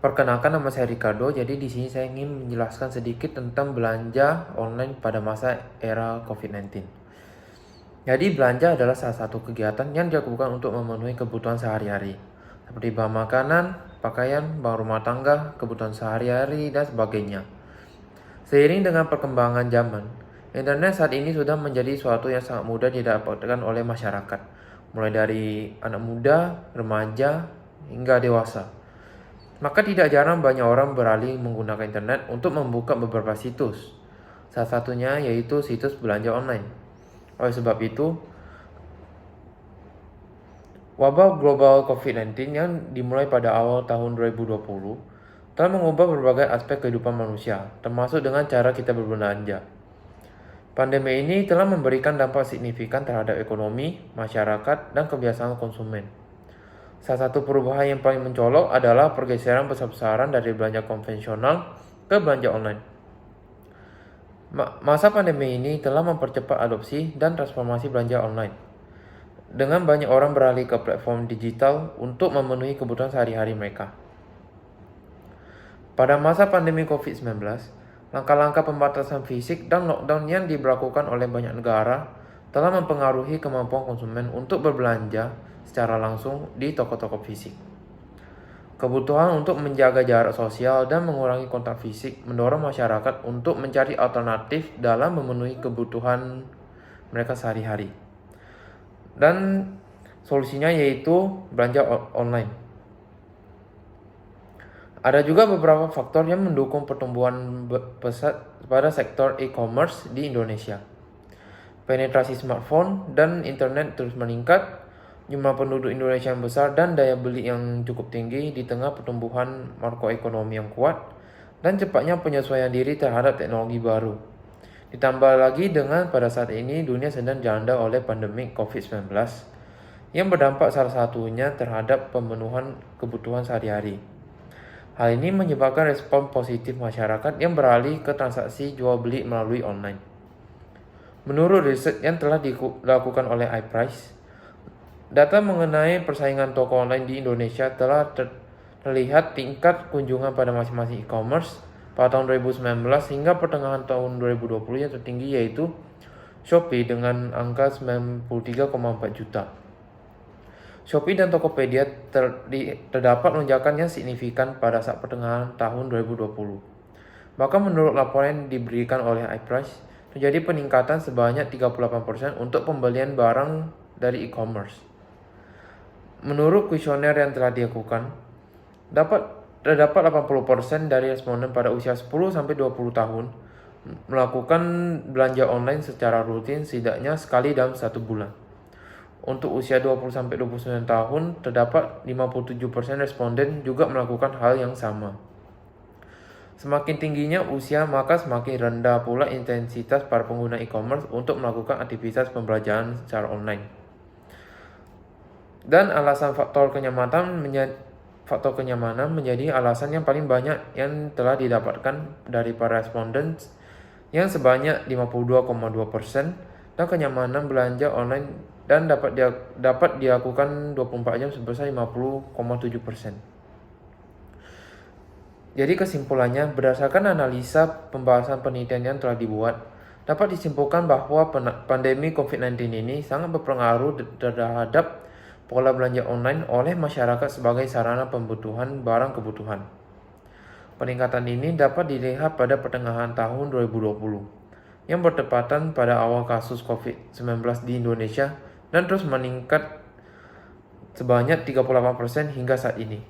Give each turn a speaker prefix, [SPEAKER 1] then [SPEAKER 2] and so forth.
[SPEAKER 1] Perkenalkan, nama saya Ricardo. Jadi di sini saya ingin menjelaskan sedikit tentang belanja online pada masa era COVID-19. Jadi belanja adalah salah satu kegiatan yang dilakukan untuk memenuhi kebutuhan sehari-hari, seperti bahan makanan, pakaian, bahan rumah tangga, kebutuhan sehari-hari, dan sebagainya. Seiring dengan perkembangan zaman, internet saat ini sudah menjadi suatu yang sangat mudah didapatkan oleh masyarakat, mulai dari anak muda, remaja, hingga dewasa. Maka tidak jarang banyak orang beralih menggunakan internet untuk membuka beberapa situs. Salah satunya yaitu situs belanja online. Oleh sebab itu, wabah global COVID-19 yang dimulai pada awal tahun 2020 telah mengubah berbagai aspek kehidupan manusia, termasuk dengan cara kita berbelanja. Pandemi ini telah memberikan dampak signifikan terhadap ekonomi, masyarakat, dan kebiasaan konsumen. Salah satu perubahan yang paling mencolok adalah pergeseran besar-besaran dari belanja konvensional ke belanja online. Masa pandemi ini telah mempercepat adopsi dan transformasi belanja online. Dengan banyak orang beralih ke platform digital untuk memenuhi kebutuhan sehari-hari mereka. Pada masa pandemi COVID-19, langkah-langkah pembatasan fisik dan lockdown yang diberlakukan oleh banyak negara telah mempengaruhi kemampuan konsumen untuk berbelanja secara langsung di toko-toko fisik. Kebutuhan untuk menjaga jarak sosial dan mengurangi kontak fisik mendorong masyarakat untuk mencari alternatif dalam memenuhi kebutuhan mereka sehari-hari. Dan solusinya yaitu belanja online. Ada juga beberapa faktor yang mendukung pertumbuhan pesat pada sektor e-commerce di Indonesia. Penetrasi smartphone dan internet terus meningkat, jumlah penduduk Indonesia yang besar dan daya beli yang cukup tinggi di tengah pertumbuhan makroekonomi yang kuat dan cepatnya penyesuaian diri terhadap teknologi baru. Ditambah lagi dengan pada saat ini dunia sedang dilanda oleh pandemi COVID-19 yang berdampak salah satunya terhadap pemenuhan kebutuhan sehari-hari. Hal ini menyebabkan respon positif masyarakat yang beralih ke transaksi jual beli melalui online. Menurut riset yang telah dilakukan oleh iPrice, data mengenai persaingan toko online di Indonesia telah terlihat tingkat kunjungan pada masing-masing e-commerce pada tahun 2019 hingga pertengahan tahun 2020 yang tertinggi yaitu Shopee dengan angka 93,4 juta. Shopee dan Tokopedia terdapat lonjakan yang signifikan pada saat pertengahan tahun 2020. Bahkan menurut laporan yang diberikan oleh iPrice, terjadi peningkatan sebanyak 38% untuk pembelian barang dari e-commerce. Menurut kuesioner yang telah dilakukan, terdapat 80% dari responden pada usia 10-20 tahun melakukan belanja online secara rutin setidaknya sekali dalam 1 bulan. Untuk usia 20-29 tahun, terdapat 57% responden juga melakukan hal yang sama. Semakin tingginya usia, maka semakin rendah pula intensitas para pengguna e-commerce untuk melakukan aktivitas pembelanjaan secara online. Dan alasan faktor kenyamanan menjadi alasan yang paling banyak yang telah didapatkan dari para responden yang sebanyak 52,2% dan kenyamanan belanja online dan dapat dilakukan 24 jam sebesar 50,7%. Jadi kesimpulannya, berdasarkan analisa pembahasan penelitian yang telah dibuat, dapat disimpulkan bahwa pandemi COVID-19 ini sangat berpengaruh terhadap pola belanja online oleh masyarakat sebagai sarana pembutuhan barang kebutuhan. Peningkatan ini dapat dilihat pada pertengahan tahun 2020, yang bertepatan pada awal kasus COVID-19 di Indonesia dan terus meningkat sebanyak 38% hingga saat ini.